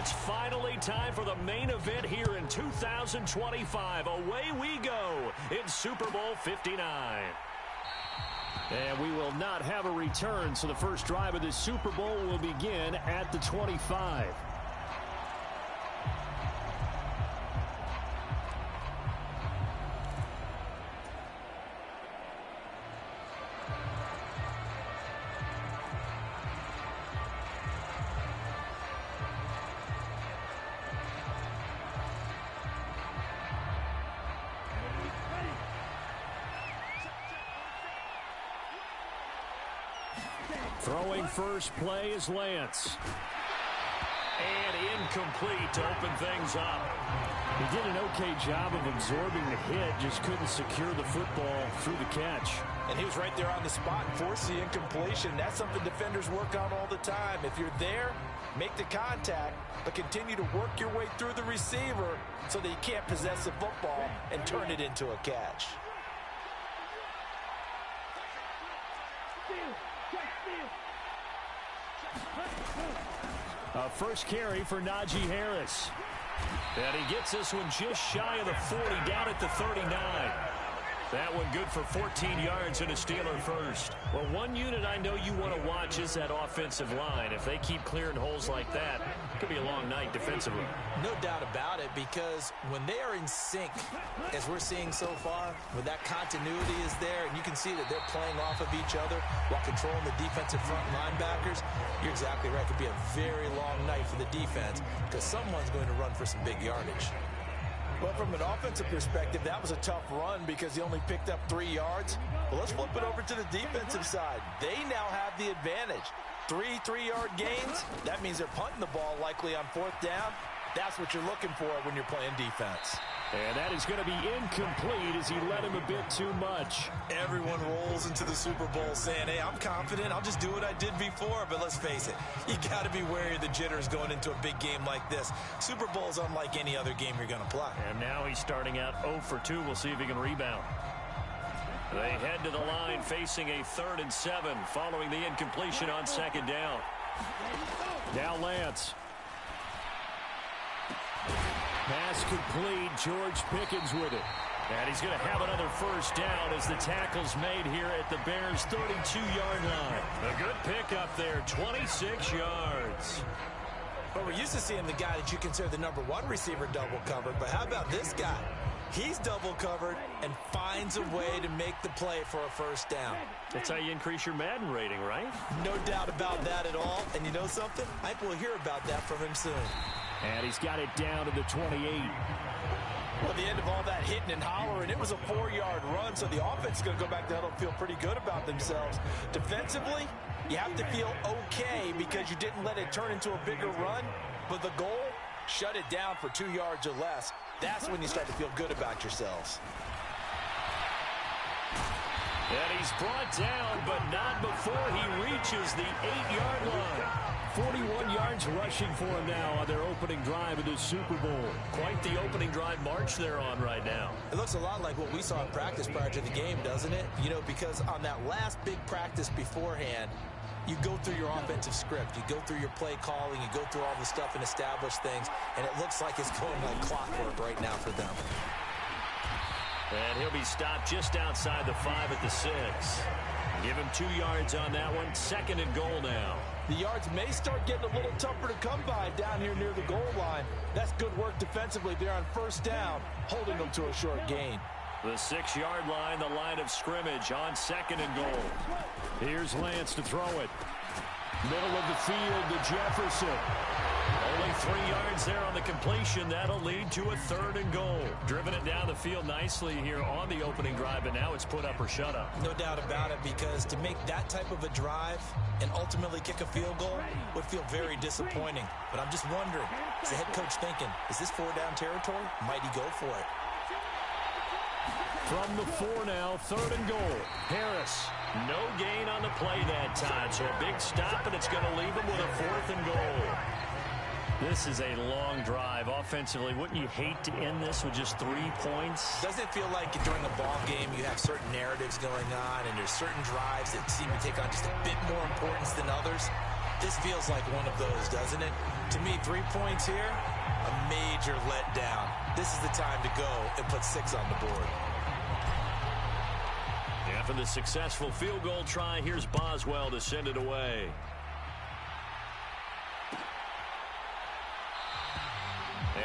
It's finally time for the main event here in 2025. Away we go in Super Bowl 59. And we will not have a return, so the first drive of this Super Bowl will begin at the 25. Throwing first play is Lance. And incomplete to open things up. He did an okay job of absorbing the hit, just couldn't secure the football through the catch. And he was right there on the spot and forced the incompletion. That's something defenders work on all the time. If you're there, make the contact, but continue to work your way through the receiver so that you can't possess the football and turn it into a catch. A first carry for Najee Harris. And he gets this one just shy of the 40, down at the 39. That one good for 14 yards and a Steeler first. Well, one unit I know you want to watch is that offensive line. If they keep clearing holes like that, it could be a long night defensively. No doubt about it, because when they are in sync, as we're seeing so far, when that continuity is there, and you can see that they're playing off of each other while controlling the defensive front linebackers, you're exactly right. It could be a very long night for the defense because someone's going to run for some big yardage. Well, from an offensive perspective, that was a tough run because he only picked up 3 yards. Well, let's flip it over to the defensive side. They now have the advantage. 3-3-yard gains, that means they're punting the ball likely on 4th down. That's what you're looking for when you're playing defense. And that is going to be incomplete as he led him a bit too much. Everyone rolls into the Super Bowl saying, hey, I'm confident. I'll just do what I did before. But let's face it, you got to be wary of the jitters going into a big game like this. Super Bowl is unlike any other game you're going to play. And now he's starting out 0 for 2. We'll see if he can rebound. They head to the line facing a 3rd and 7 following the incompletion on 2nd down. Now Lance. Pass complete. George Pickens with it. And he's going to have another first down as the tackle's made here at the Bears' 32-yard line. A good pickup there, 26 yards. But we're used to seeing the guy that you consider the #1 receiver double covered. But how about this guy? He's double covered and finds a way to make the play for a first down. That's how you increase your Madden rating, right? No doubt about that at all. And you know something? I think we'll hear about that from him soon. And he's got it down to the 28. Well, the end of all that hitting and hollering, it was a 4-yard run, so the offense is going to go back there and feel pretty good about themselves. Defensively, you have to feel okay because you didn't let it turn into a bigger run, but the goal, shut it down for 2 yards or less. That's when you start to feel good about yourselves. And he's brought down, but not before he reaches the 8-yard line. 41 yards rushing for him now on their opening drive of the Super Bowl. Quite the opening drive march they're on right now. It looks a lot like what we saw in practice prior to the game, doesn't it? You know, because on that last big practice beforehand, you go through your offensive script. You go through your play calling. You go through all the stuff and establish things. And it looks like it's going like clockwork right now for them. And he'll be stopped just outside the 5 at the 6. Give him 2 yards on that one. 2nd and goal now. The yards may start getting a little tougher to come by down here near the goal line. That's good work defensively there on 1st down, holding them to a short gain. The 6-yard line, the line of scrimmage on 2nd and goal. Here's Lance to throw it. Middle of the field to Jefferson. Only 3 yards there on the completion. That'll lead to a 3rd and goal. Driven it down the field nicely here on the opening drive, but now it's put up or shut up. No doubt about it, because to make that type of a drive and ultimately kick a field goal would feel very disappointing. But I'm just wondering, is the head coach thinking, is this 4-down territory? Might he go for it? From the 4 now, 3rd and goal. Harris, no gain on the play that time, so a big stop, and it's going to leave him with a 4th and goal. This is a long drive. Offensively, wouldn't you hate to end this with just 3 points? Doesn't it feel like during a ball game you have certain narratives going on and there's certain drives that seem to take on just a bit more importance than others? This feels like one of those, doesn't it? To me, 3 points here, a major letdown. This is the time to go and put 6 on the board. After the successful field goal try, here's Boswell to send it away.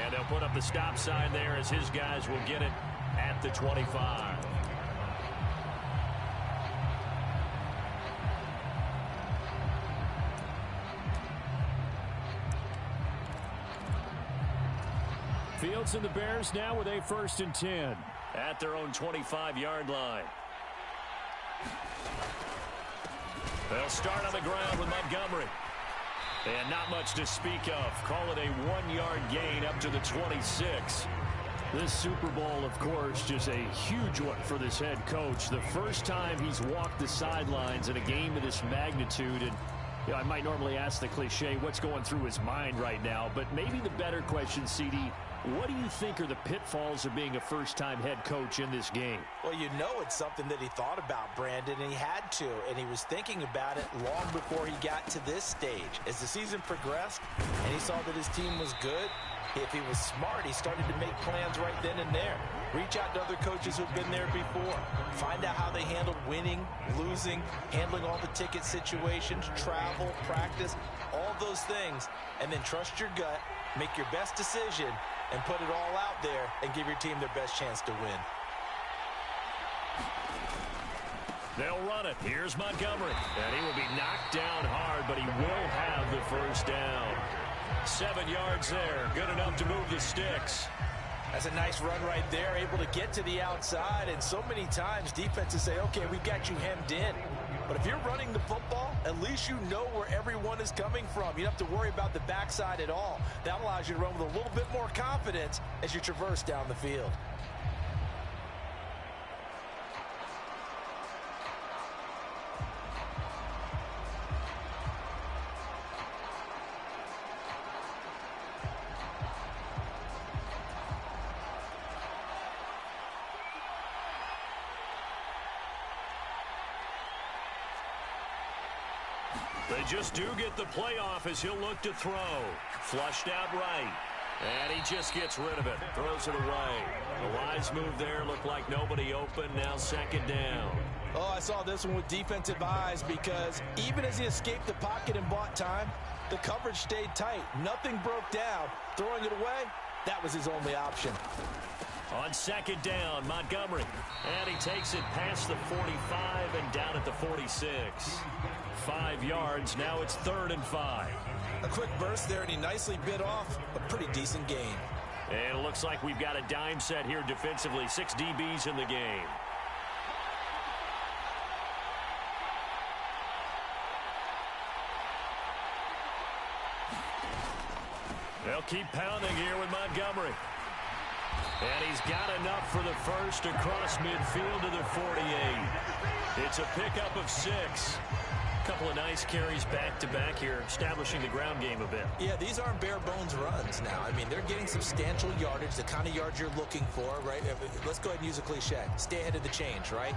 And they'll put up the stop sign there as his guys will get it at the 25. Fields and the Bears now with a 1st and 10 at their own 25-yard line. They'll start on the ground with Montgomery. And not much to speak of. Call it a 1-yard gain up to the 26. This Super Bowl, of course, just a huge one for this head coach. The first time he's walked the sidelines in a game of this magnitude. And you know, I might normally ask the cliche, what's going through his mind right now? But maybe the better question, CD, what do you think are the pitfalls of being a first-time head coach in this game? Well, you know it's something that he thought about, Brandon, and he had to. And he was thinking about it long before he got to this stage. As the season progressed and he saw that his team was good, if he was smart, he started to make plans right then and there. Reach out to other coaches who've been there before. Find out how they handled winning, losing, handling all the ticket situations, travel, practice, all those things. And then trust your gut, make your best decision, and put it all out there and give your team their best chance to win. They'll run it. Here's Montgomery. And he will be knocked down hard, but he will have the first down. 7 yards there. Good enough to move the sticks. That's a nice run right there, able to get to the outside. And so many times defenses say, okay, we've got you hemmed in. But if you're running the football, at least you know where everyone is coming from. You don't have to worry about the backside at all. That allows you to run with a little bit more confidence as you traverse down the field. They just do get the playoff as he'll look to throw. Flushed out right. And he just gets rid of it. Throws it away. The wise move there. Looked like nobody open. Now 2nd down. Oh, I saw this one with defensive eyes because even as he escaped the pocket and bought time, the coverage stayed tight. Nothing broke down. Throwing it away, that was his only option. On 2nd down, Montgomery. And he takes it past the 45 and down at the 46. 5 yards. Now it's 3rd and 5. A quick burst there, and he nicely bit off a pretty decent gain. And it looks like we've got a dime set here defensively. 6 DBs in the game. They'll keep pounding here with Montgomery. And he's got enough for the first across midfield to the 48. It's a pickup of 6. Couple of nice carries back-to-back here, establishing the ground game a bit. Yeah, these aren't bare-bones runs now. I mean, they're getting substantial yardage, the kind of yards you're looking for, right? Let's go ahead and use a cliche. Stay ahead of the change, right?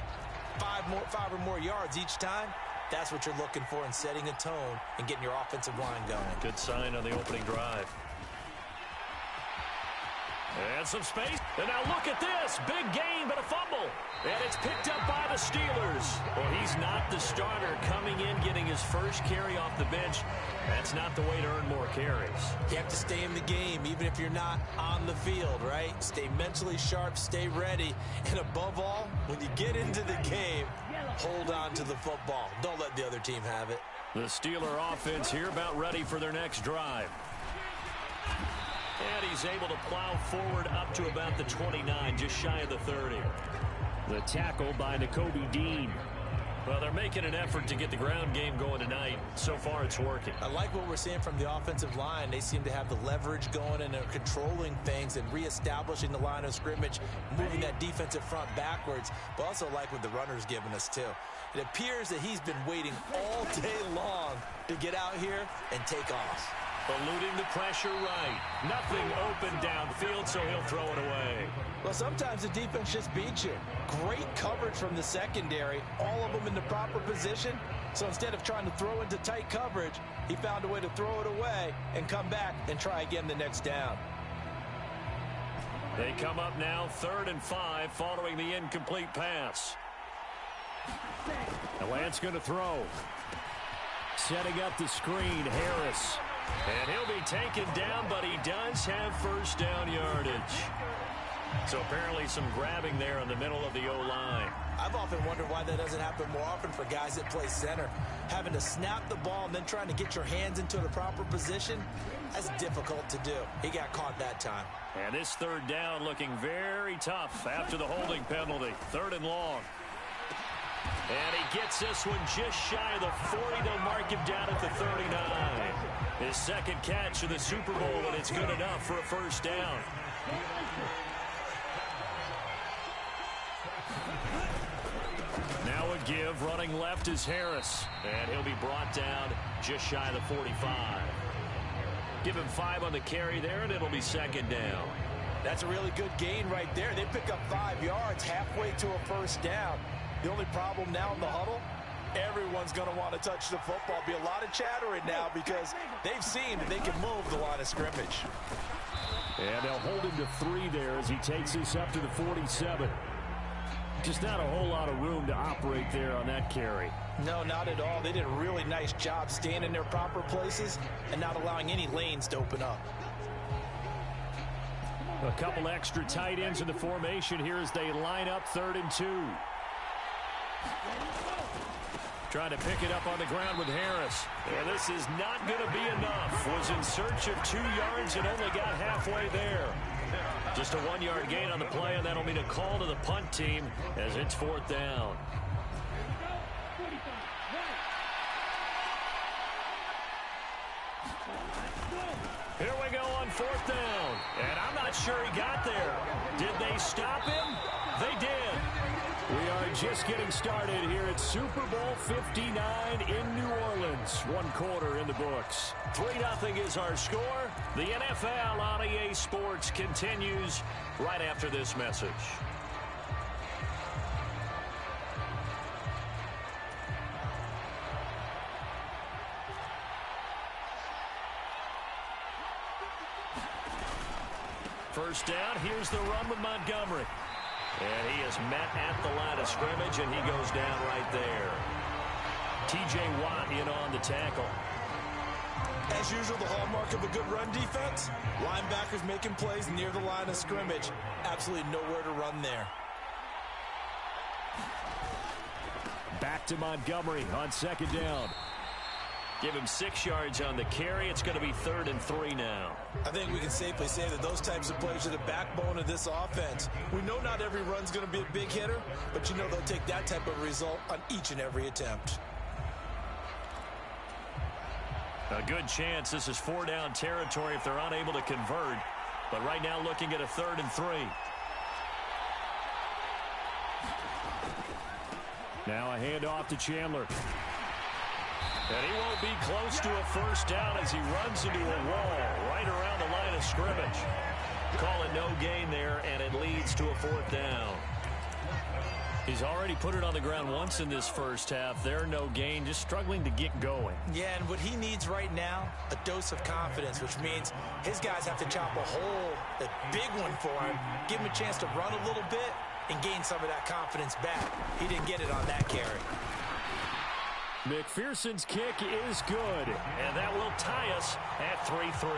5 or more yards each time. That's what you're looking for in setting a tone and getting your offensive line going. Good sign on the opening drive. And some space. And now look at this. Big gain, but a fumble. And it's picked up by the Steelers. Well, he's not the starter coming in, getting his first carry off the bench. That's not the way to earn more carries. You have to stay in the game, even if you're not on the field, right? Stay mentally sharp, stay ready. And above all, when you get into the game, hold on to the football. Don't let the other team have it. The Steeler offense here about ready for their next drive. And he's able to plow forward up to about the 29, just shy of the 30. The tackle by Nakobe Dean. Well, they're making an effort to get the ground game going tonight. So far, it's working. I like what we're seeing from the offensive line. They seem to have the leverage going and they're controlling things and reestablishing the line of scrimmage, moving that defensive front backwards, but also like what the runner's giving us, too. It appears that he's been waiting all day long to get out here and take off. Eluding the pressure right. Nothing open downfield, so he'll throw it away. Well, sometimes the defense just beats you. Great coverage from the secondary. All of them in the proper position. So instead of trying to throw into tight coverage, he found a way to throw it away and come back and try again the next down. They come up now 3rd and 5 following the incomplete pass. The Lance going to throw. Setting up the screen, Harris. And he'll be taken down, but he does have first down yardage. So apparently some grabbing there in the middle of the O-line. I've often wondered why that doesn't happen more often for guys that play center. Having to snap the ball and then trying to get your hands into the proper position, that's difficult to do. He got caught that time. And this 3rd down looking very tough after the holding penalty. 3rd and long. And he gets this one just shy of the 40. They'll mark him down at the 39. His second catch of the Super Bowl, and it's good enough for a first down. Now a give. Running left is Harris. And he'll be brought down just shy of the 45. Give him 5 on the carry there, and it'll be 2nd down. That's a really good gain right there. They pick up 5 yards halfway to a first down. The only problem now in the huddle, everyone's going to want to touch the football. Be a lot of chattering now because they've seen that they can move the line of scrimmage. And they'll hold him to 3 there as he takes this up to the 47. Just not a whole lot of room to operate there on that carry. No, not at all. They did a really nice job staying in their proper places and not allowing any lanes to open up. A couple extra tight ends in the formation here as they line up 3rd and 2. Trying to pick it up on the ground with Harris. And this is not going to be enough. Was in search of 2 yards and only got halfway there. Just a 1-yard gain on the play, and that'll mean a call to the punt team as it's 4th down. Here we go on 4th down. And I'm not sure he got there. Did they stop him? They did. We are just getting started here at Super Bowl 59 in New Orleans. 1 quarter in the books. 3-0 is our score. The NFL on EA Sports continues right after this message. First down, here's the run with Montgomery. And he is met at the line of scrimmage, and he goes down right there. T.J. Watt in on the tackle. As usual, the hallmark of a good run defense, linebackers making plays near the line of scrimmage. Absolutely nowhere to run there. Back to Montgomery on 2nd down. Give him 6 yards on the carry. It's going to be 3rd and 3 now. I think we can safely say that those types of plays are the backbone of this offense. We know not every run's going to be a big hitter, but you know they'll take that type of result on each and every attempt. A good chance this is 4-down territory if they're unable to convert. But right now looking at a 3rd and 3. Now a handoff to Chandler. And he won't be close to a first down as he runs into a wall right around the line of scrimmage. Call it no gain there, and it leads to a 4th down. He's already put it on the ground once in this first half. There, no gain, just struggling to get going. Yeah, and what he needs right now, a dose of confidence, which means his guys have to chop a hole, a big one for him, give him a chance to run a little bit, and gain some of that confidence back. He didn't get it on that carry. McPherson's kick is good, and that will tie us at 3-3.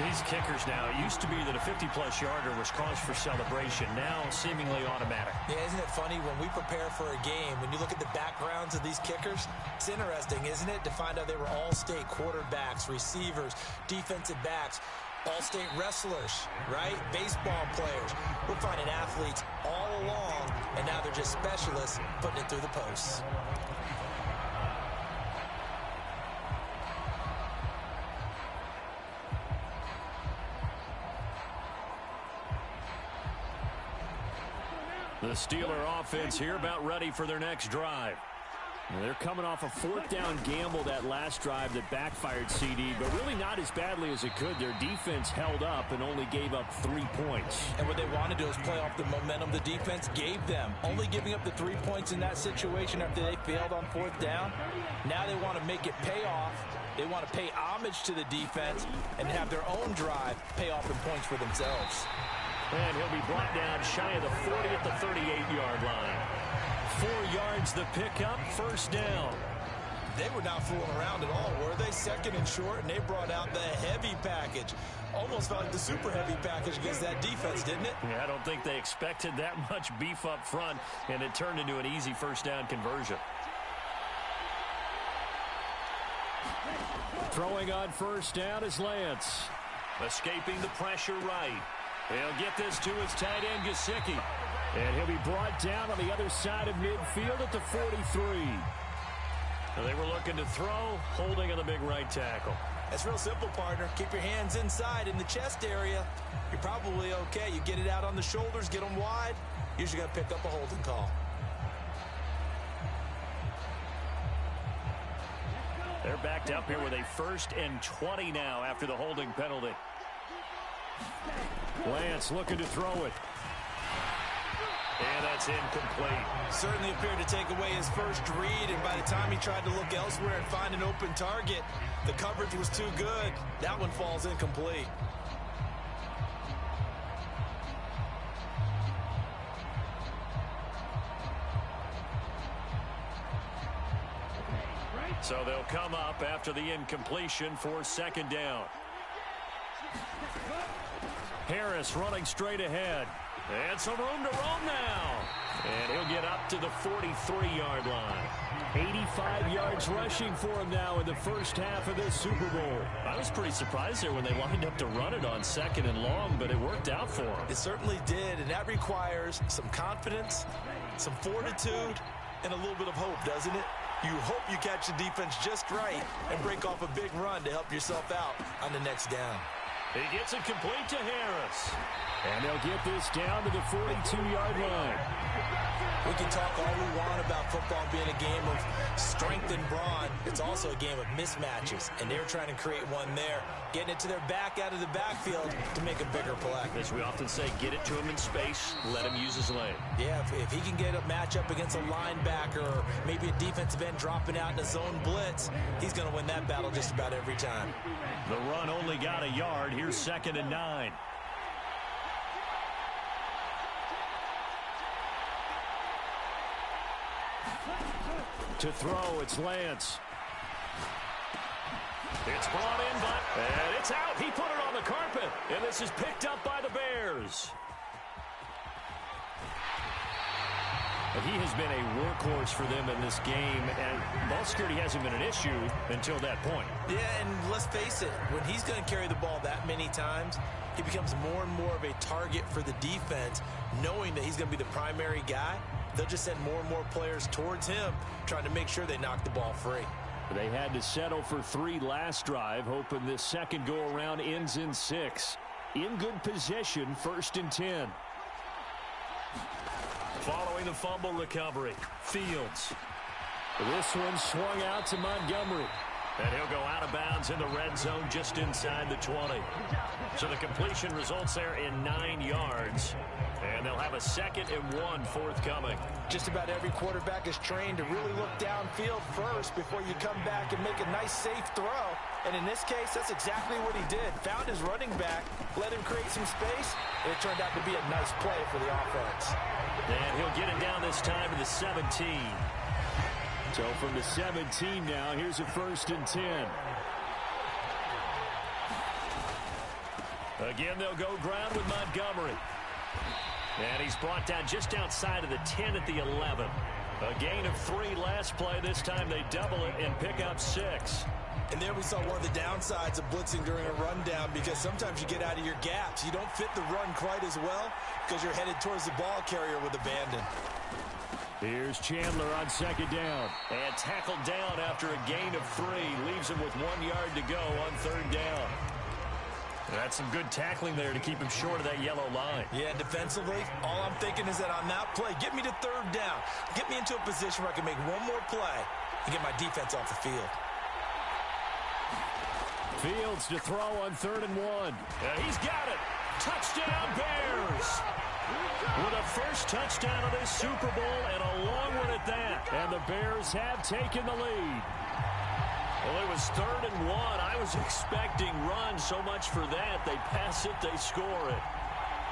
These kickers now, it used to be that a 50-plus yarder was cause for celebration, now seemingly automatic. Yeah, isn't it funny when we prepare for a game, when you look at the backgrounds of these kickers, it's interesting, isn't it, to find out they were all-state quarterbacks, receivers, defensive backs, all-state wrestlers, right? Baseball players. We're finding athletes all along, and now they're just specialists putting it through the posts. The Steeler offense here about ready for their next drive. Well, they're coming off a fourth down gamble that last drive that backfired, CD, but really not as badly as it could. Their defense held up and only gave up 3 points. And what they want to do is play off the momentum the defense gave them. Only giving up the 3 points in that situation after they failed on fourth down. Now they want to make it pay off. They want to pay homage to the defense and have their own drive pay off in points for themselves. And he'll be brought down shy of the 40 at the 38-yard line. 4 yards the pickup, first down. They were not fooling around at all, were they? Second and short, and they brought out the heavy package. Almost felt like the super heavy package against that defense, didn't it? Yeah, I don't think they expected that much beef up front, and it turned into an easy first down conversion. Throwing on first down is Lance. Escaping the pressure right. He'll get this to his tight end, Gesicki. And he'll be brought down on the other side of midfield at the 43. So they were looking to throw, holding on the big right tackle. That's real simple, partner. Keep your hands inside in the chest area. You're probably okay. You get it out on the shoulders, get them wide. Usually got to pick up a holding call. They're backed up here with a 1st and 20 now after the holding penalty. Lance looking to throw it. And that's incomplete. Certainly appeared to take away his first read, and by the time he tried to look elsewhere and find an open target, the coverage was too good. That one falls incomplete. So they'll come up after the incompletion for second down. Harris running straight ahead. And some room to roam now. And he'll get up to the 43-yard line. 85 yards rushing for him now in the first half of this Super Bowl. I was pretty surprised there when they lined up to run it on 2nd and long, but it worked out for him. It certainly did, and that requires some confidence, some fortitude, and a little bit of hope, doesn't it? You hope you catch the defense just right and break off a big run to help yourself out on the next down. He gets it complete to Harris. And they'll get this down to the 42-yard line. We can talk all we want about football being a game of strength and brawn. It's also a game of mismatches, and they're trying to create one there, getting it to their back out of the backfield to make a bigger play. As we often say, get it to him in space, let him use his leg. Yeah, if he can get a matchup against a linebacker or maybe a defensive end dropping out in a zone blitz, he's going to win that battle just about every time. The run only got a yard. Here's 2nd and 9. To throw, it's Lance. It's brought in, and it's out. He put it on the carpet, and this is picked up by the Bears. He has been a workhorse for them in this game, and ball security hasn't been an issue until that point. Yeah, and let's face it, when he's going to carry the ball that many times, he becomes more and more of a target for the defense, knowing that he's going to be the primary guy. They'll just send more and more players towards him, trying to make sure they knock the ball free. They had to settle for 3 last drive, hoping this second go-around ends in 6. In good position, 1st and 10. Following the fumble recovery, Fields. This one swung out to Montgomery. And he'll go out of bounds in the red zone just inside the 20. So the completion results there in 9 yards. And they'll have a 2nd and 1 forthcoming. Just about every quarterback is trained to really look downfield first before you come back and make a nice, safe throw. And in this case, that's exactly what he did. Found his running back, let him create some space, and it turned out to be a nice play for the offense. And he'll get it down this time to the 17. So from the 17 now, here's a 1st and 10. Again, they'll go ground with Montgomery. And he's brought down just outside of the 10 at the 11. A gain of 3 last play. This time they double it and pick up 6. And there we saw one of the downsides of blitzing during a rundown, because sometimes you get out of your gaps. You don't fit the run quite as well because you're headed towards the ball carrier with abandon. Here's Chandler on 2nd down. And tackled down after a gain of 3. Leaves him with 1 yard to go on 3rd down. That's some good tackling there to keep him short of that yellow line. Yeah, defensively, all I'm thinking is that on that play, get me to 3rd down. Get me into a position where I can make one more play and get my defense off the field. Fields to throw on 3rd and 1. He's got it. Touchdown, Bears. With a first touchdown of this Super Bowl and a long one at that. And the Bears have taken the lead. Well, it was 3rd and 1. I was expecting run, so much for that. They pass it, they score it.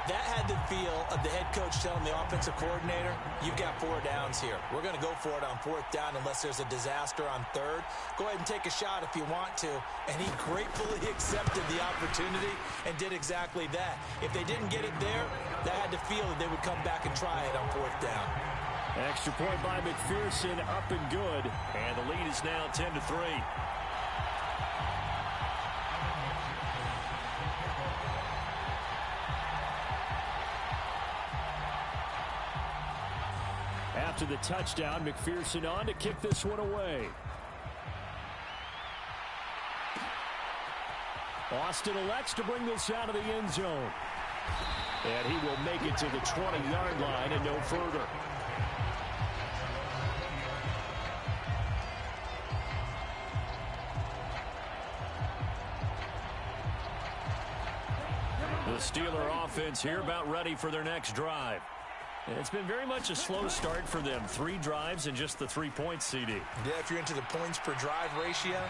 That had the feel of the head coach telling the offensive coordinator, you've got 4 downs here. We're going to go for it on 4th down unless there's a disaster on 3rd. Go ahead and take a shot if you want to. And he gratefully accepted the opportunity and did exactly that. If they didn't get it there, that had the feel that they would come back and try it on 4th down. Extra point by McPherson, up and good. And the lead is now 10-3. After the touchdown, McPherson on to kick this one away. Austin elects to bring this out of the end zone. And he will make it to the 20-yard line and no further. The Steeler offense here about ready for their next drive. It's been very much a slow start for them. 3 drives and just the 3 points, CD. Yeah, if you're into the points per drive ratio,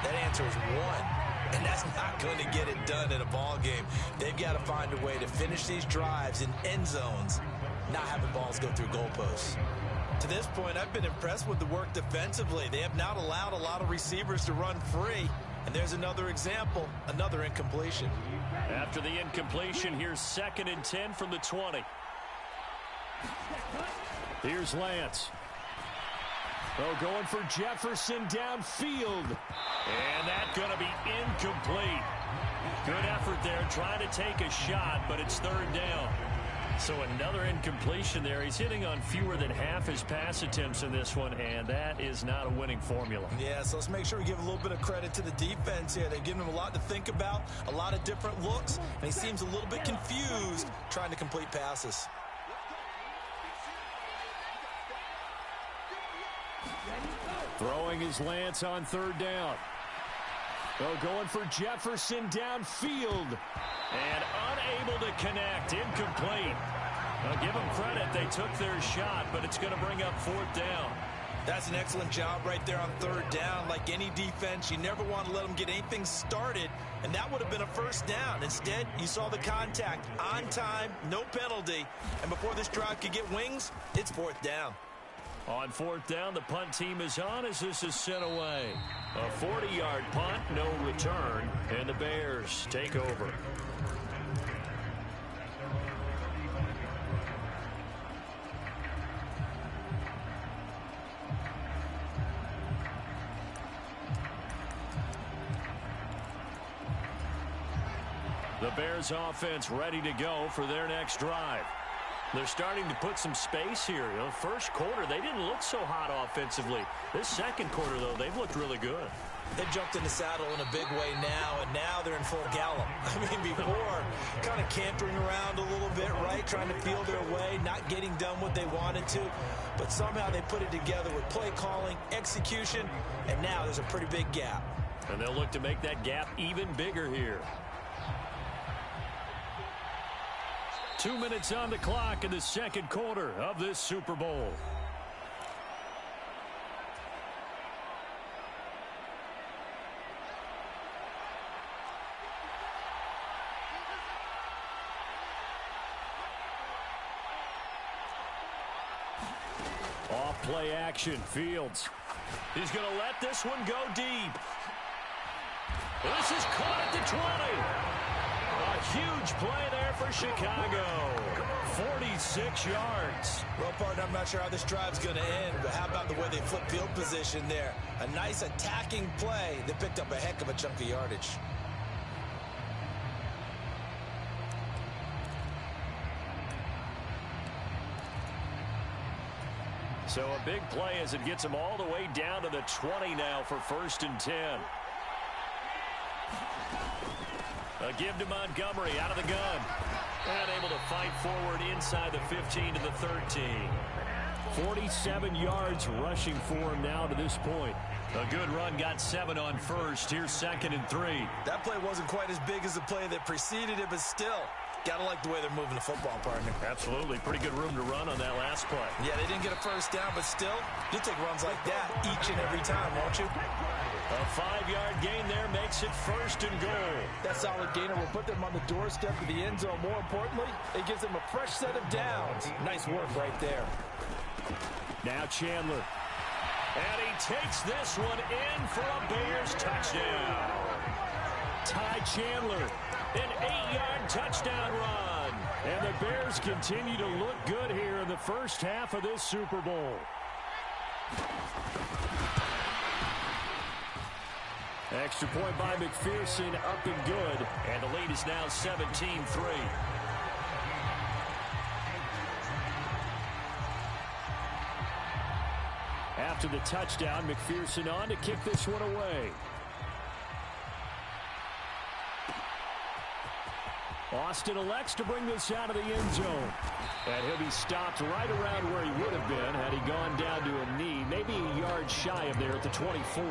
that answer is 1. And that's not going to get it done in a ball game. They've got to find a way to finish these drives in end zones, not having balls go through goalposts. To this point, I've been impressed with the work defensively. They have not allowed a lot of receivers to run free. And there's another example, another incompletion. After the incompletion, here's 2nd and 10 from the 20. Here's Lance. Oh, going for Jefferson downfield. And that's going to be incomplete. Good effort there, trying to take a shot, but it's 3rd down. So another incompletion there. He's hitting on fewer than half his pass attempts in this one, and that is not a winning formula. Yeah, so let's make sure we give a little bit of credit to the defense here. They've given him a lot to think about, a lot of different looks, and he seems a little bit confused trying to complete passes. Throwing his Lance on 3rd down. Oh, going for Jefferson downfield. And unable to connect. Incomplete. I'll give them credit. They took their shot, but it's going to bring up 4th down. That's an excellent job right there on 3rd down. Like any defense, you never want to let them get anything started, and that would have been a 1st down. Instead, you saw the contact on time, no penalty, and before this drive could get wings, it's 4th down. On 4th down, the punt team is on as this is sent away. A 40-yard punt, no return, and the Bears take over. The Bears offense ready to go for their next drive. They're starting to put some space here. You know, first quarter, they didn't look so hot offensively. This second quarter, though, they've looked really good. They've jumped in the saddle in a big way now, and now they're in full gallop. I mean, before, kind of cantering around a little bit, right? Trying to feel their way, not getting done what they wanted to. But somehow they put it together with play calling, execution, and now there's a pretty big gap. And they'll look to make that gap even bigger here. 2 minutes on the clock in the second quarter of this Super Bowl. Off play action, Fields. He's going to let this one go deep. This is caught at the 20. A huge play there for Chicago. 46 yards. Well, partner, I'm not sure how this drive's going to end, but how about the way they flip field position there? A nice attacking play that picked up a heck of a chunk of yardage. So a big play as it gets them all the way down to the 20 now for 1st and 10. A give to Montgomery out of the gun. And able to fight forward inside the 15 to the 13. 47 yards rushing for him now to this point. A good run, got 7 on first. Here's 2nd and 3. That play wasn't quite as big as the play that preceded it, but still, gotta like the way they're moving the football, partner. Absolutely. Pretty good room to run on that last play. Yeah, they didn't get a first down, but still, you'll take runs like that each and every time, won't you? A 5-yard gain there makes it 1st and goal. That solid gainer will put them on the doorstep of the end zone. More importantly, it gives them a fresh set of downs. Nice work right there. Now Chandler. And he takes this one in for a Bears touchdown. Ty Chandler, an 8-yard touchdown run. And the Bears continue to look good here in the first half of this Super Bowl. Extra point by McPherson, up and good. And the lead is now 17-3. After the touchdown, McPherson on to kick this one away. Austin elects to bring this out of the end zone. And he'll be stopped right around where he would have been had he gone down to a knee, maybe a yard shy of there at the 24.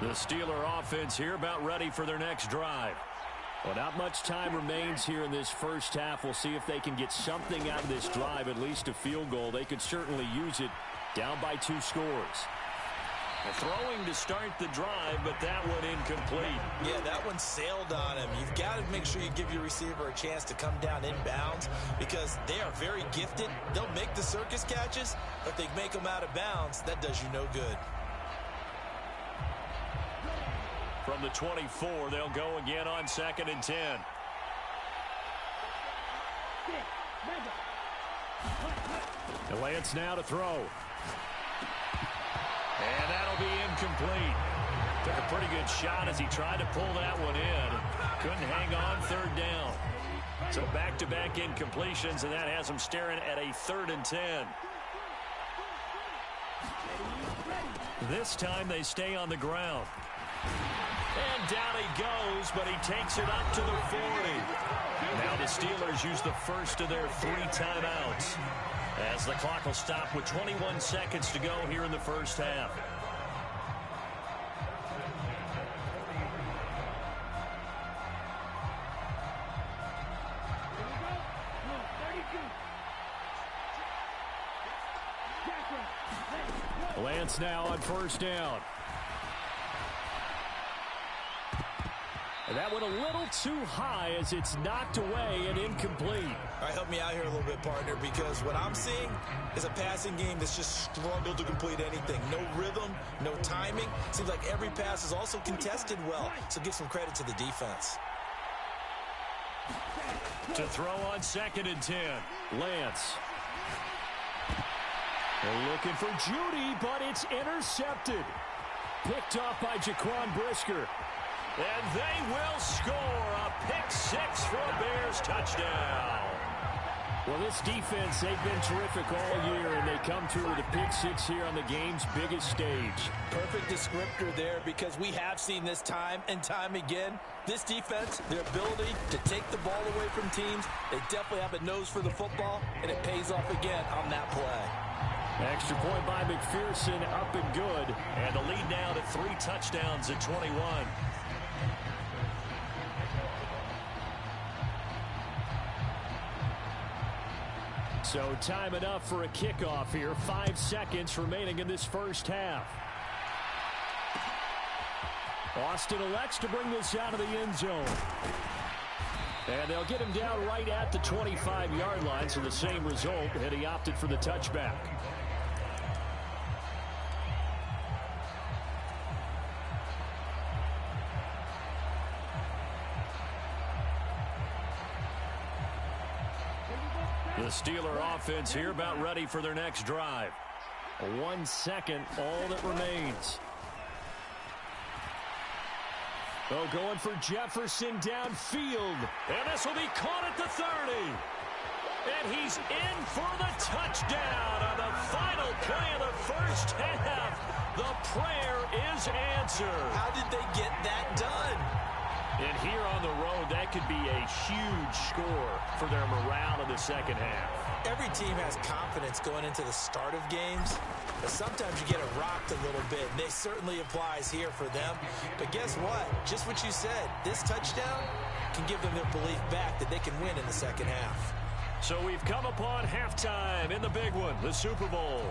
The Steeler offense here about ready for their next drive. Well, not much time remains here in this first half. We'll see if they can get something out of this drive, at least a field goal. They could certainly use it down by 2 scores. Throwing to start the drive, but that one incomplete. Yeah, that one sailed on him. You've got to make sure you give your receiver a chance to come down inbounds because they are very gifted. They'll make the circus catches, but if they make them out of bounds, that does you no good. From the 24, they'll go again on 2nd and 10. And Lance now to throw. And that'll be incomplete. Took a pretty good shot as he tried to pull that one in. Couldn't hang on 3rd down. So back-to-back incompletions, and that has him staring at a 3rd and 10. This time they stay on the ground. And down he goes, but he takes it up to the 40. Now the Steelers use the first of their 3 timeouts as the clock will stop with 21 seconds to go here in the first half. Lance now on 1st down. And that went a little too high as it's knocked away and incomplete. All right, help me out here a little bit, partner, because what I'm seeing is a passing game that's just struggled to complete anything. No rhythm, no timing. Seems like every pass is also contested well, so give some credit to the defense. To throw on 2nd and 10, Lance. They're looking for Judy, but it's intercepted. Picked off by Jaquan Brisker. And they will score a pick-6 for a Bears touchdown. Well, this defense, they've been terrific all year, and they come through with a pick-6 here on the game's biggest stage. Perfect descriptor there because we have seen this time and time again. This defense, their ability to take the ball away from teams, they definitely have a nose for the football, and it pays off again on that play. Extra point by McPherson, up and good. And the lead now to 3 touchdowns at 21. So time enough for a kickoff here. 5 seconds remaining in this first half. Austin elects to bring this out of the end zone. And they'll get him down right at the 25-yard line, so the same result, and he opted for the touchback. The Steeler offense here about ready for their next drive. 1 second, all that remains. Oh, going for Jefferson downfield. And this will be caught at the 30. And he's in for the touchdown on the final play of the first half. The prayer is answered. How did they get that done? And here on the road, that could be a huge score for their morale in the second half. Every team has confidence going into the start of games, but sometimes you get it rocked a little bit, and this certainly applies here for them. But guess what? Just what you said, this touchdown can give them their belief back that they can win in the second half. So we've come upon halftime in the big one, the Super Bowl.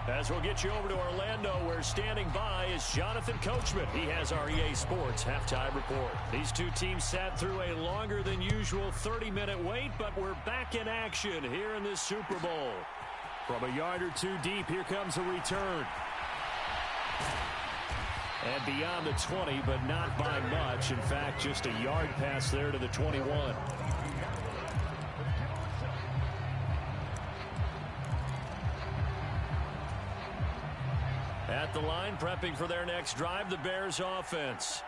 As we'll get you over to Orlando, where standing by is Jonathan Coachman. He has our EA Sports halftime report. These two teams sat through a longer than usual 30-minute wait, but we're back in action here in this Super Bowl. From a yard or two deep, here comes a return. And beyond the 20, but not by much. In fact, just a yard pass there to the 21. At the line, prepping for their next drive, the Bears offense.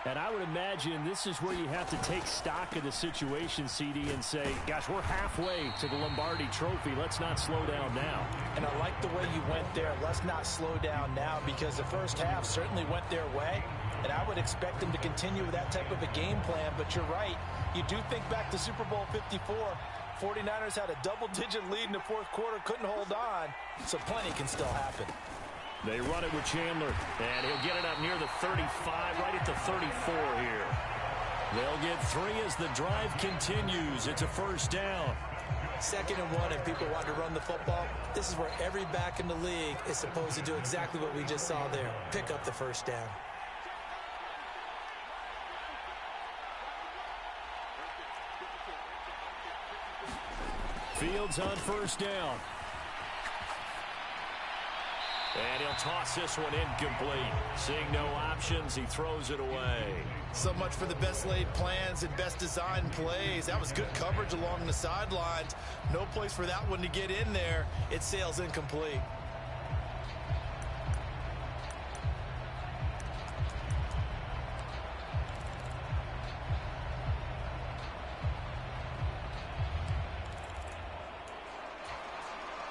And I would imagine this is where you have to take stock of the situation, CD, and say, gosh, we're halfway to the Lombardi Trophy. Let's not slow down now. And I like the way you went there. Let's not slow down now, because the first half certainly went their way. And I would expect them to continue with that type of a game plan. But you're right. You do think back to Super Bowl 54. 49ers had a double-digit lead in the fourth quarter, couldn't hold on. So plenty can still happen. They run it with Chandler, and he'll get it up near the 35, right at the 34 here. They'll get 3 as the drive continues. It's a first down. 2nd and 1, and people want to run the football. This is where every back in the league is supposed to do exactly what we just saw there. Pick up the first down. Fields on first down. And he'll toss this one incomplete. Seeing no options, he throws it away. So much for the best laid plans and best designed plays. That was good coverage along the sidelines. No place for that one to get in there. It sails incomplete.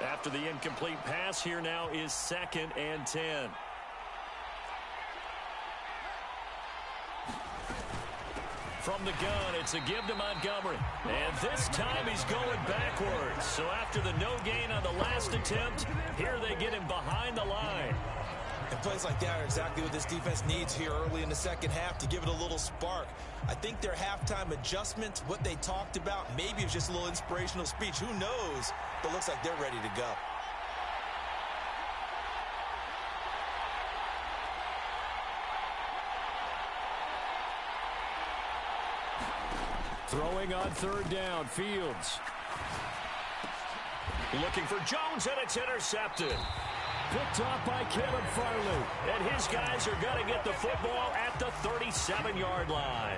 After the incomplete pass, here now is 2nd and 10. From the gun, it's a give to Montgomery. And this time he's going backwards. So after the no gain on the last attempt, here they get him behind the line. And plays like that are exactly what this defense needs here early in the second half to give it a little spark. I think their halftime adjustments, what they talked about, maybe it was just a little inspirational speech. Who knows? But looks like they're ready to go. Throwing on 3rd down, Fields. Looking for Jones, and it's intercepted. Picked off by Caleb Farley. And his guys are going to get the football at the 37-yard line.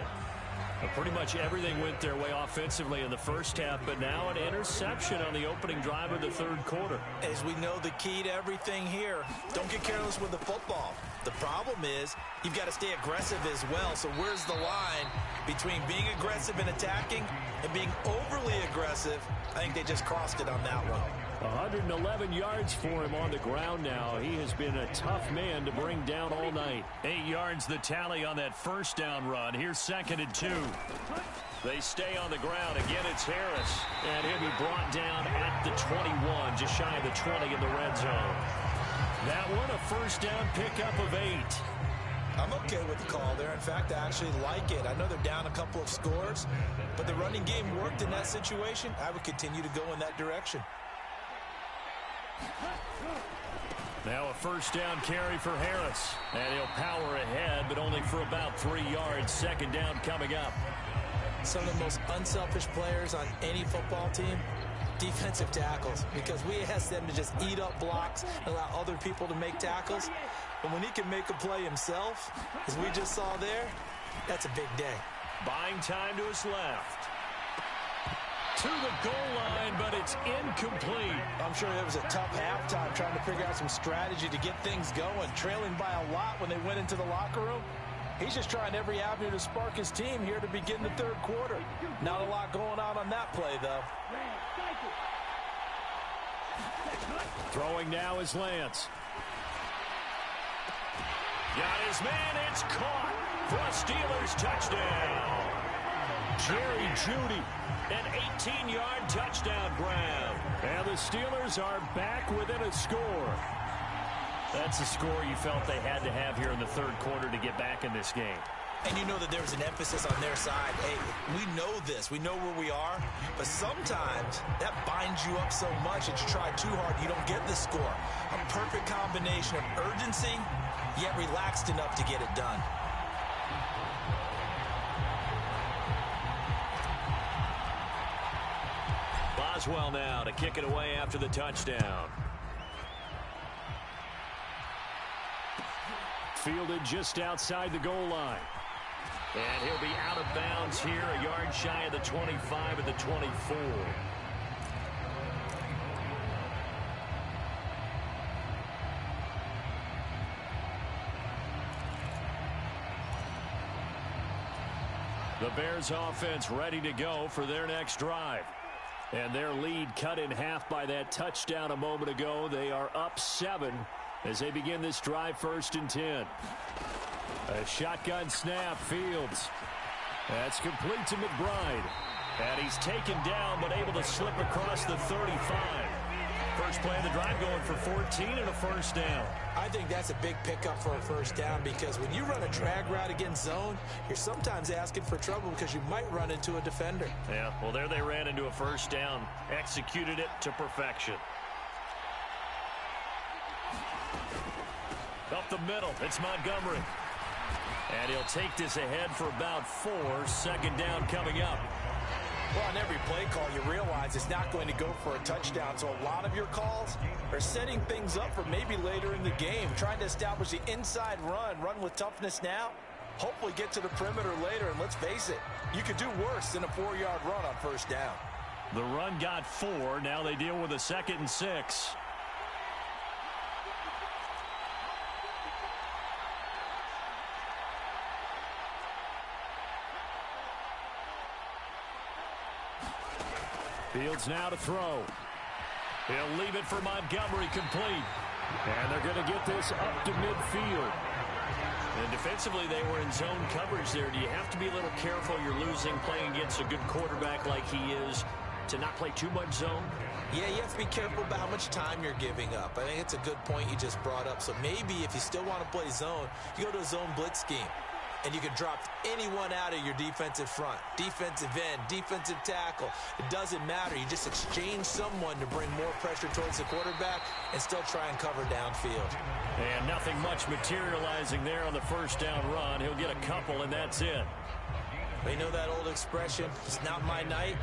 Pretty much everything went their way offensively in the first half, but now an interception on the opening drive of the 3rd quarter. As we know, the key to everything here, don't get careless with the football. The problem is you've got to stay aggressive as well. So where's the line between being aggressive and attacking and being overly aggressive? I think they just crossed it on that one. 111 yards for him on the ground now. He has been a tough man to bring down all night. 8 yards the tally on that first down run. Here's 2nd and 2. They stay on the ground. Again, it's Harris. And he'll be brought down at the 21, just shy of the 20 in the red zone. That one, a first down pickup of 8. I'm okay with the call there. In fact, I actually like it. I know they're down a couple of scores, but the running game worked in that situation. I would continue to go in that direction. Now a first down carry for Harris. And he'll power ahead, but only for about 3 yards. 2nd down coming up. Some of the most unselfish players on any football team, defensive tackles, because we ask them to just eat up blocks and allow other people to make tackles. But when he can make a play himself, as we just saw there, that's a big day. Buying time to his left. To the goal line, but it's incomplete. I'm sure it was a tough halftime trying to figure out some strategy to get things going. Trailing by a lot when they went into the locker room. He's just trying every avenue to spark his team here to begin the 3rd quarter. Not a lot going on that play, though. Throwing now is Lance. Got his man. It's caught for a Steelers touchdown. Jerry Jeudy, an 18-yard touchdown grab. And the Steelers are back within a score. That's a score you felt they had to have here in the third quarter to get back in this game. And you know that there was an emphasis on their side. Hey, we know this. We know where we are. But sometimes that binds you up so much that you try too hard, you don't get the score. A perfect combination of urgency, yet relaxed enough to get it done. Boswell now to kick it away after the touchdown. Fielded just outside the goal line. And he'll be out of bounds here, a yard shy of the 25 at the 24. The Bears offense ready to go for their next drive. And their lead cut in half by that touchdown a moment ago. They are up 7 as they begin this drive, 1st and 10. A shotgun snap, Fields. That's complete to McBride. And he's taken down, but able to slip across the 35. First play of the drive going for 14 and a first down. I think that's a big pickup for a first down because when you run a drag route against zone, you're sometimes asking for trouble because you might run into a defender. Yeah, well, there they ran into a first down. Executed it to perfection. Up the middle, it's Montgomery. And he'll take this ahead for about 4. Second down coming up. Well, on every play call, you realize it's not going to go for a touchdown. So a lot of your calls are setting things up for maybe later in the game, trying to establish the inside run with toughness now, hopefully get to the perimeter later. And let's face it, you could do worse than a 4-yard run on first down. The run got 4. Now they deal with a 2nd and 6. Fields now to throw. He'll leave it for Montgomery, complete. And they're going to get this up to midfield. And defensively, they were in zone coverage there. Do you have to be a little careful? You're losing, playing against a good quarterback like he is, to not play too much zone? Yeah, you have to be careful about how much time you're giving up. I think it's a good point you just brought up. So maybe if you still want to play zone, you go to a zone blitz scheme. And you can drop anyone out of your defensive front. Defensive end, defensive tackle. It doesn't matter. You just exchange someone to bring more pressure towards the quarterback and still try and cover downfield. And nothing much materializing there on the first down run. He'll get a couple, and that's it. You know that old expression, it's not my night?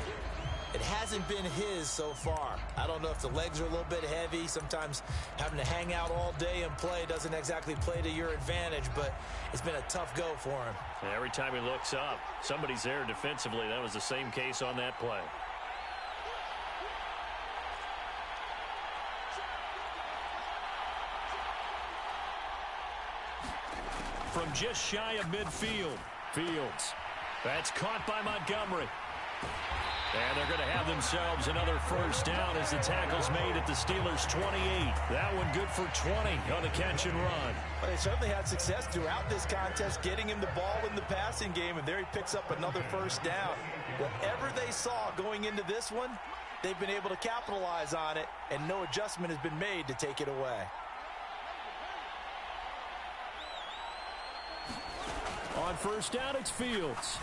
It hasn't been his so far. I don't know if the legs are a little bit heavy. Sometimes having to hang out all day and play doesn't exactly play to your advantage, but it's been a tough go for him. And every time he looks up, somebody's there defensively. That was the same case on that play. From just shy of midfield, Fields. That's caught by Montgomery. And they're going to have themselves another first down as the tackle's made at the Steelers' 28. That one good for 20 on the catch and run. Well, they certainly had success throughout this contest, getting him the ball in the passing game, and there he picks up another first down. Whatever they saw going into this one, they've been able to capitalize on it, and no adjustment has been made to take it away. On first down, it's Fields.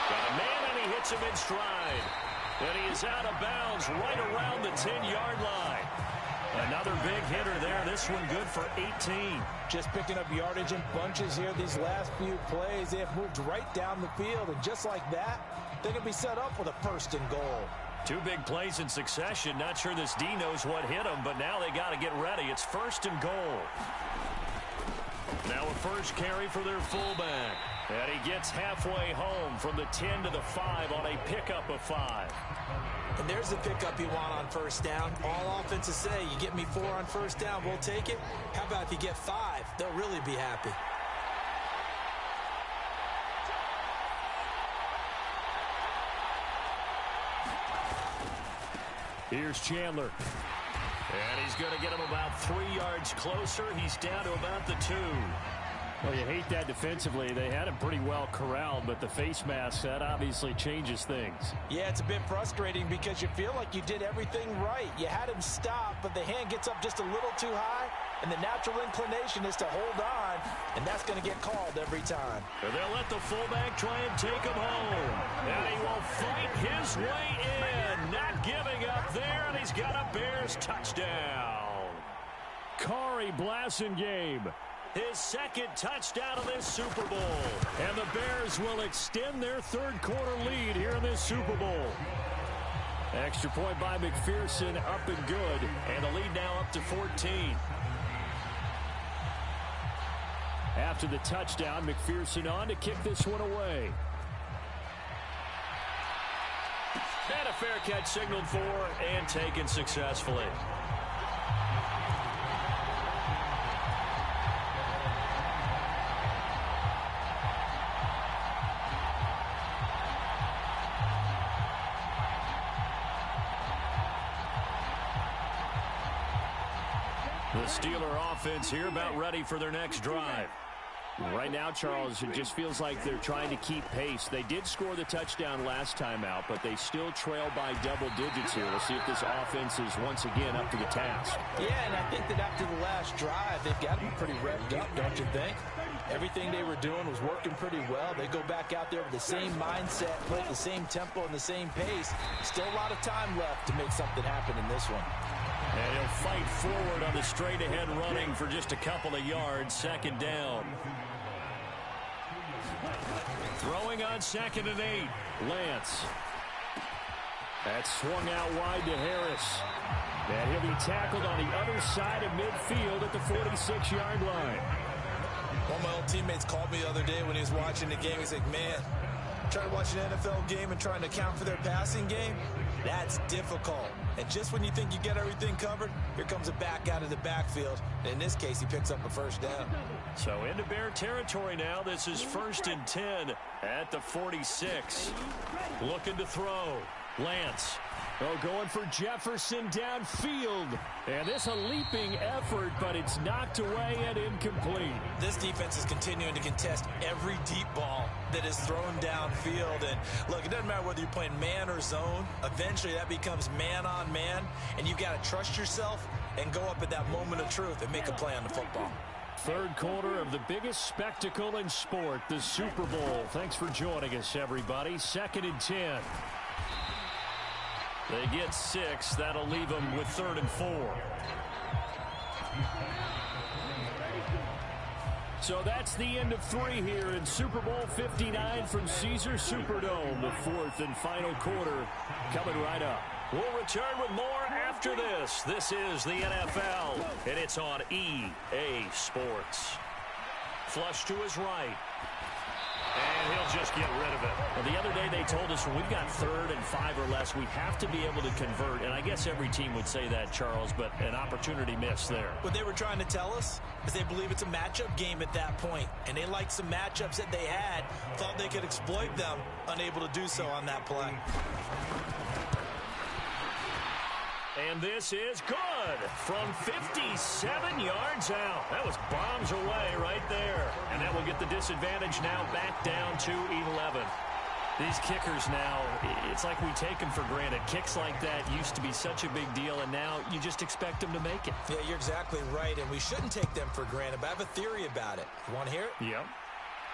Got a man, and he hits him in stride. And he is out of bounds right around the 10-yard line. Another big hitter there. This one good for 18. Just picking up yardage in bunches here these last few plays. They have moved right down the field, and just like that, they're going to be set up with a first and goal. 2 big plays in succession. Not sure this D knows what hit him, but now they got to get ready. It's first and goal. Now a first carry for their fullback. And he gets halfway home from the 10 to the 5 on a pickup of 5. And there's the pickup you want on first down. All offenses say, you get me 4 on first down, we'll take it. How about if you get 5? They'll really be happy. Here's Chandler. And he's going to get him about 3 yards closer. He's down to about the 2. Well, you hate that defensively. They had him pretty well corralled, but the face mask, that obviously changes things. Yeah, it's a bit frustrating because you feel like you did everything right. You had him stop, but the hand gets up just a little too high, and the natural inclination is to hold on, and that's going to get called every time. And they'll let the fullback try and take him home. And he will fight his way in, not giving up there, and he's got a Bears touchdown. Kari Blasingame. His second touchdown of this Super Bowl. And the Bears will extend their third-quarter lead here in this Super Bowl. Extra point by McPherson, up and good. And the lead now up to 14. After the touchdown, McPherson on to kick this one away. And a fair catch signaled for and taken successfully. The Steeler offense here about ready for their next drive. Right now, Charles, it just feels like they're trying to keep pace. They did score the touchdown last time out, but they still trail by double digits here. We'll see if this offense is once again up to the task. Yeah, and I think that after the last drive, they've got to be pretty revved up, don't you think? Everything they were doing was working pretty well. They go back out there with the same mindset, play at the same tempo and the same pace. Still a lot of time left to make something happen in this one. And he'll fight forward on the straight-ahead running for just a couple of yards. Second down. Throwing on 2nd and 8. Lance. That swung out wide to Harris. And he'll be tackled on the other side of midfield at the 46-yard line. One of my old teammates called me the other day when he was watching the game. He's like, man, trying to watch an NFL game and trying to account for their passing game, that's difficult. And just when you think you get everything covered, here comes a back out of the backfield. And in this case, he picks up a first down. So into Bear territory now. This is 1st and 10 at the 46. Looking to throw. Lance. Oh, going for Jefferson downfield. And this a leaping effort, but it's knocked away and incomplete. This defense is continuing to contest every deep ball that is thrown downfield. And look, it doesn't matter whether you're playing man or zone. Eventually that becomes man on man. And you've got to trust yourself and go up at that moment of truth and make a play on the football. Third quarter of the biggest spectacle in sport, the Super Bowl. Thanks for joining us, everybody. 2nd and 10. They get 6. That'll leave them with 3rd and 4. So that's the end of 3 here in Super Bowl 59 from Caesars Superdome. The 4th and final quarter coming right up. We'll return with more after this. This is the NFL, and it's on EA Sports. Flush to his right. And he'll just get rid of it. Well, the other day they told us when we've got 3rd and 5 or less, we have to be able to convert. And I guess every team would say that, Charles, but an opportunity missed there. What they were trying to tell us is they believe it's a matchup game at that point. And they liked some matchups that they had, thought they could exploit them, unable to do so on that play. And this is good from 57 yards out. That was bombs away right there. And that will get the disadvantage now back down to 11. These kickers now, it's like we take them for granted. Kicks like that used to be such a big deal, and now you just expect them to make it. Yeah, you're exactly right, and we shouldn't take them for granted, but I have a theory about it. You want to hear it? Yep.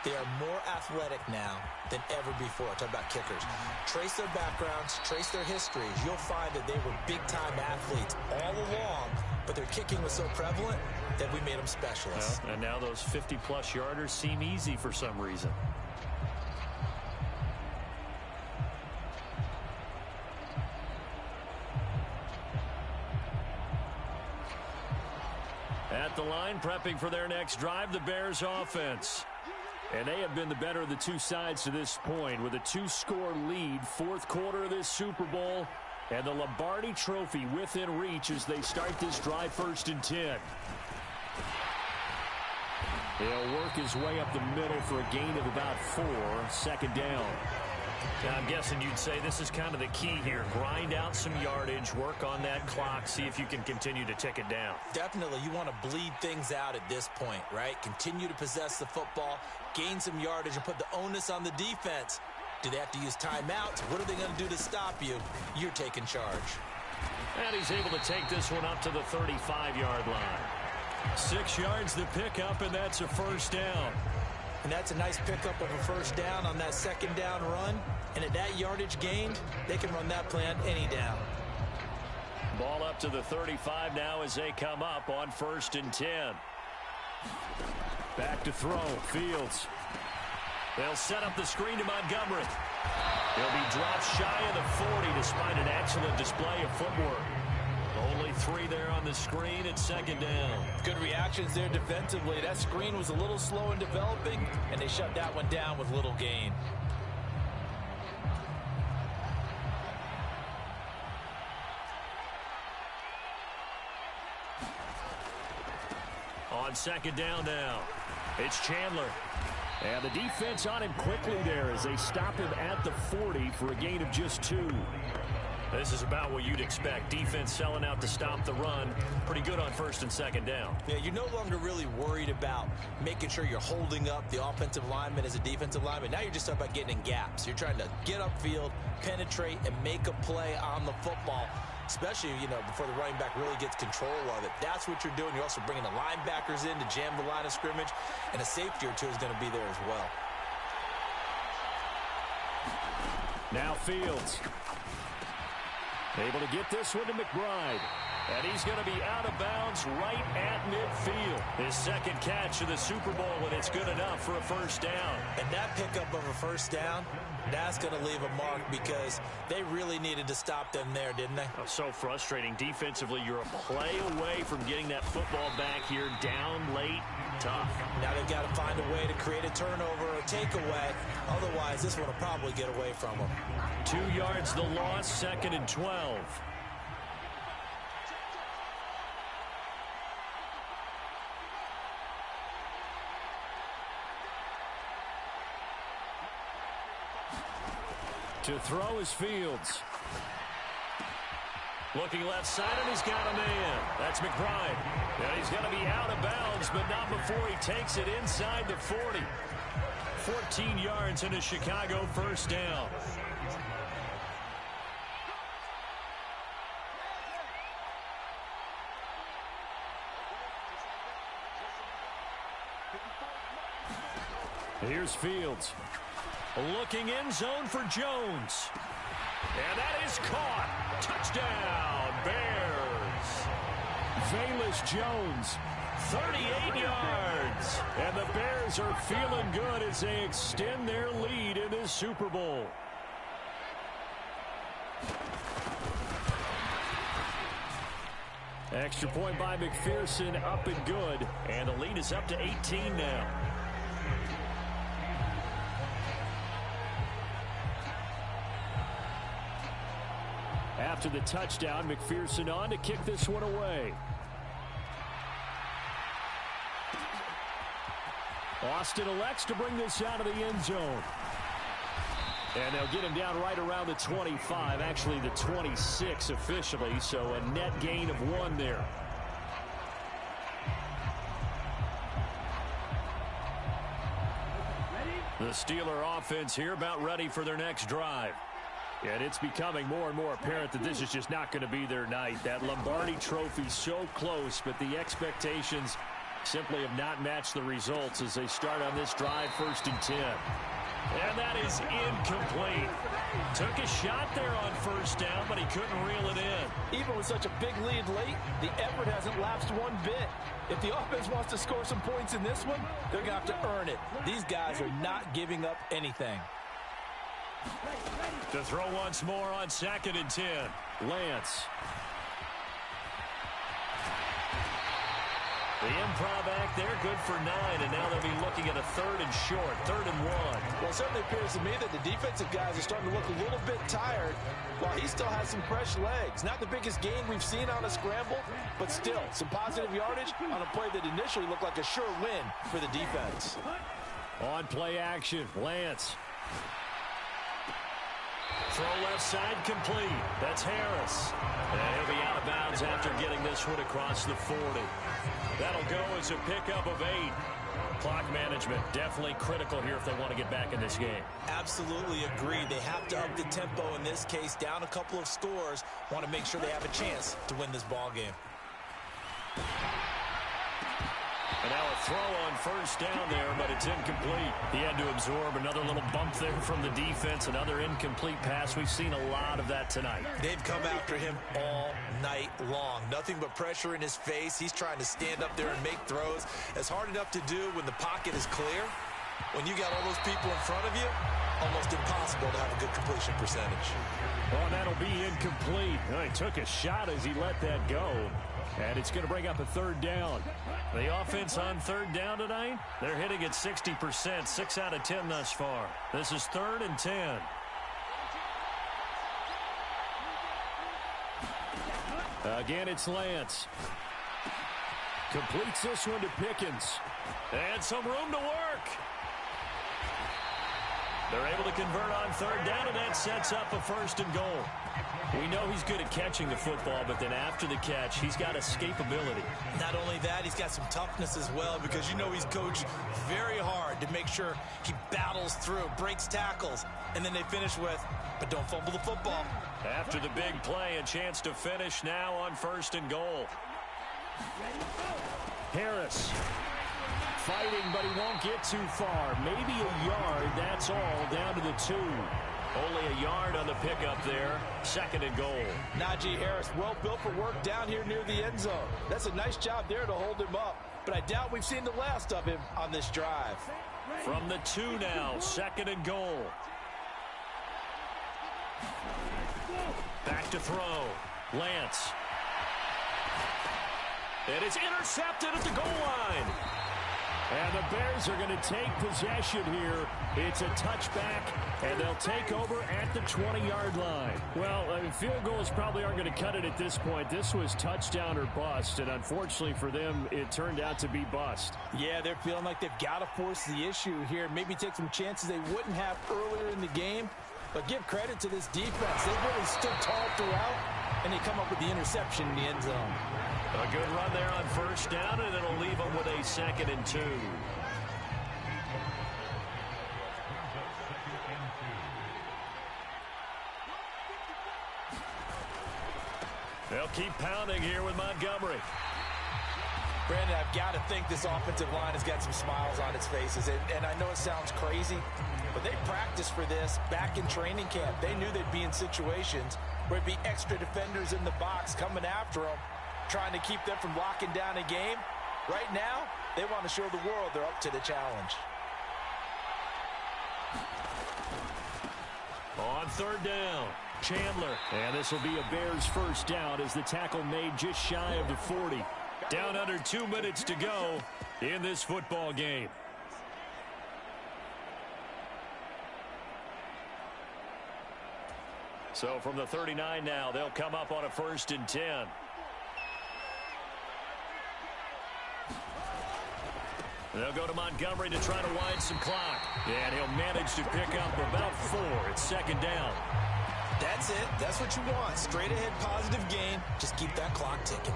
They are more athletic now than ever before. Talk about kickers. Trace their backgrounds, trace their histories. You'll find that they were big-time athletes all along, but their kicking was so prevalent that we made them specialists. Well, and now those 50-plus yarders seem easy for some reason. At the line, prepping for their next drive, the Bears offense. And they have been the better of the two sides to this point with a 2-score lead. 4th quarter of this Super Bowl. And the Lombardi Trophy within reach as they start this drive 1st and 10. He'll work his way up the middle for a gain of about 4. 2nd down. I'm guessing you'd say this is kind of the key here. Grind out some yardage, work on that clock, see if you can continue to tick it down. Definitely, you want to bleed things out at this point, right? Continue to possess the football, gain some yardage, and put the onus on the defense. Do they have to use timeouts? What are they going to do to stop you? You're taking charge. And he's able to take this one up to the 35-yard line. 6 yards the pickup, and that's a first down. And that's a nice pickup of a first down on that second down run. And at that yardage gained, they can run that play on any down. Ball up to the 35 now as they come up on 1st and 10. Back to throw. Fields. They'll set up the screen to Montgomery. He'll be dropped shy of the 40 despite an excellent display of footwork. Only 3 there on the screen at 2nd down. Good reactions there defensively. That screen was a little slow in developing, and they shut that one down with little gain. On 2nd down now, it's Chandler. And the defense on him quickly there as they stop him at the 40 for a gain of just 2. This is about what you'd expect. Defense selling out to stop the run. Pretty good on 1st and 2nd down. Yeah, you're no longer really worried about making sure you're holding up the offensive lineman as a defensive lineman. Now you're just talking about getting in gaps. You're trying to get upfield, penetrate, and make a play on the football, especially, before the running back really gets control of it. That's what you're doing. You're also bringing the linebackers in to jam the line of scrimmage, and a safety or two is going to be there as well. Now Fields. Able to get this one to McBride. And he's going to be out of bounds right at midfield. His second catch of the Super Bowl, and it's good enough for a first down. And that pickup of a first down, that's going to leave a mark because they really needed to stop them there, didn't they? Oh, so frustrating. Defensively, you're a play away from getting that football back here down late. Tough. Now they've got to find a way to create a turnover or takeaway. Otherwise, this one will probably get away from them. 2 yards the loss, 2nd and 12. To throw is Fields. Looking left side, and he's got a man. That's McBride. And he's going to be out of bounds, but not before he takes it inside the 40. 14 yards and a Chicago first down. Here's Fields. Looking end zone for Jones. And that is caught. Touchdown, Bears. Velus Jones, 38 yards. And the Bears are feeling good as they extend their lead in this Super Bowl. Extra point by McPherson, up and good. And the lead is up to 18 now. After the touchdown, McPherson on to kick this one away. Austin elects to bring this out of the end zone. And they'll get him down right around the 25, actually the 26 officially, so a net gain of 1 there. The Steeler offense here about ready for their next drive. And it's becoming more and more apparent that this is just not going to be their night. That Lombardi Trophy so close, but the expectations simply have not matched the results as they start on this drive, 1st and 10. And that is incomplete. Took a shot there on 1st down, but he couldn't reel it in. Even with such a big lead late, the effort hasn't lapsed one bit. If the offense wants to score some points in this one, they're going to have to earn it. These guys are not giving up anything. To throw once more on 2nd and 10. Lance. The improv act there, good for 9, and now they'll be looking at a 3rd and short, 3rd and 1. Well, it certainly appears to me that the defensive guys are starting to look a little bit tired while he still has some fresh legs. Not the biggest gain we've seen on a scramble, but still some positive yardage on a play that initially looked like a sure win for the defense. On play action, Lance. Throw left side complete. That's Harris. And he'll be out of bounds after getting this one across the 40. That'll go as a pickup of 8. Clock management definitely critical here if they want to get back in this game. Absolutely agree. They have to up the tempo in this case. Down a couple of scores. Want to make sure they have a chance to win this ball game. And now a throw on first down there, but it's incomplete. He had to absorb another little bump there from the defense. Another incomplete pass. We've seen a lot of that tonight. They've come after him all night long. Nothing but pressure in his face. He's trying to stand up there and make throws. It's hard enough to do when the pocket is clear. When you got all those people in front of you, almost impossible to have a good completion percentage. Well, and that'll be incomplete. Well, he took a shot as he let that go. And it's going to bring up a third down. The offense on third down tonight, they're hitting at 60%, 6 out of 10 thus far. This is 3rd and 10. Again, it's Lance. Completes this one to Pickens. And some room to work. They're able to convert on third down, and that sets up a 1st and goal. We know he's good at catching the football, but then after the catch, he's got escapability. Not only that, he's got some toughness as well, because you know he's coached very hard to make sure he battles through, breaks tackles, and then they finish with, but don't fumble the football. After the big play, a chance to finish now on 1st and goal. Harris fighting, but he won't get too far. Maybe a yard, that's all, down to the 2. Only a yard on the pickup there. 2nd and goal. Najee Harris, well built for work down here near the end zone. That's a nice job there to hold him up. But I doubt we've seen the last of him on this drive. From the 2 now, 2nd and goal. Back to throw. Lance. And it's intercepted at the goal line. And the Bears are going to take possession here. It's a touchback, and they'll take over at the 20-yard line. Well, I mean, field goals probably aren't going to cut it at this point. This was touchdown or bust, and unfortunately for them, it turned out to be bust. Yeah, they're feeling like they've got to force the issue here. Maybe take some chances they wouldn't have earlier in the game. But give credit to this defense. They've really stood tall throughout, and they come up with the interception in the end zone. A good run there on first down, and it'll leave them with a 2nd and 2. They'll keep pounding here with Montgomery. Brandon, I've got to think this offensive line has got some smiles on its faces. And I know it sounds crazy, but they practiced for this back in training camp. They knew they'd be in situations where it'd be extra defenders in the box coming after them, trying to keep them from locking down a game. Right now, they want to show the world they're up to the challenge. On third down, Chandler. And this will be a Bears first down as the tackle made just shy of the 40. Down under 2 minutes to go in this football game. So from the 39 now, they'll come up on a 1st and 10. They'll go to Montgomery to try to wind some clock. And he'll manage to pick up about 4. It's 2nd down. That's it. That's what you want. Straight ahead positive gain. Just keep that clock ticking.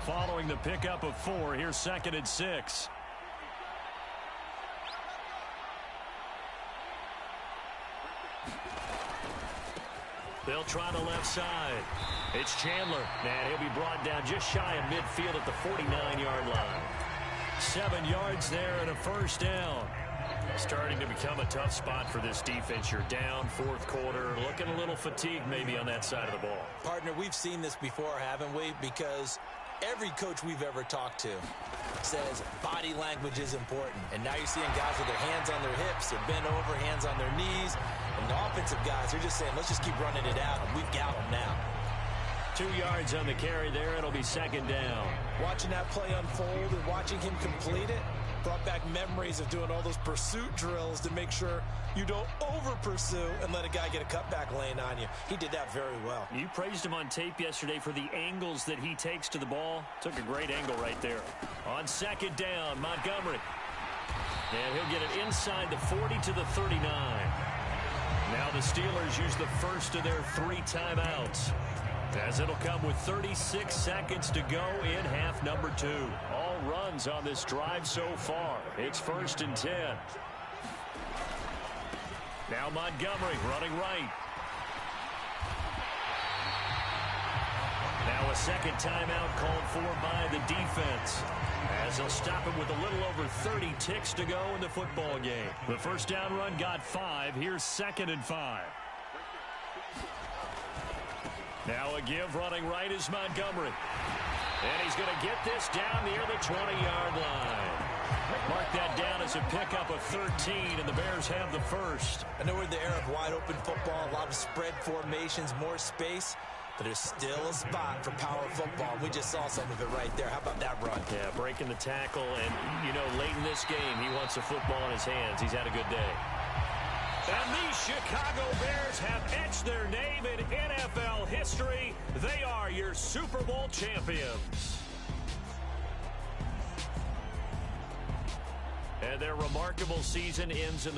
Following the pickup of 4, here's 2nd and 6. They'll try the left side. It's Chandler, and he'll be brought down just shy of midfield at the 49-yard line. 7 yards there and a 1st down. Starting to become a tough spot for this defense. You're down 4th quarter, looking a little fatigued maybe on that side of the ball. Partner, we've seen this before, haven't we? Because every coach we've ever talked to says body language is important. And now you're seeing guys with their hands on their hips, they're bent over, hands on their knees. And the offensive guys are just saying, let's just keep running it out, and we've got them now. 2 yards on the carry there. It'll be 2nd down. Watching that play unfold and watching him complete it, Brought back memories of doing all those pursuit drills to make sure you don't over-pursue and let a guy get a cutback lane on you. He did that very well. You praised him on tape yesterday for the angles that he takes to the ball. Took a great angle right there. On second down, Montgomery. And he'll get it inside the 40 to the 39. Now the Steelers use the first of their 3 timeouts, as it'll come with 36 seconds to go in half number 2. All runs on this drive so far. It's 1st and 10. Now Montgomery running right. Now a second timeout called for by the defense, as they'll stop him with a little over 30 ticks to go in the football game. The first down run got 5. Here's 2nd and 5. Now a give running right is Montgomery. And he's going to get this down near the 20-yard line. Mark that down as a pickup of 13, and the Bears have the first. I know we're in the era of wide-open football, a lot of spread formations, more space, but there's still a spot for power football. We just saw some of it right there. How about that run? Yeah, breaking the tackle, and, you know, late in this game, he wants the football in his hands. He's had a good day. And the Chicago Bears have etched their name in NFL history. They are your Super Bowl champions. And their remarkable season ends in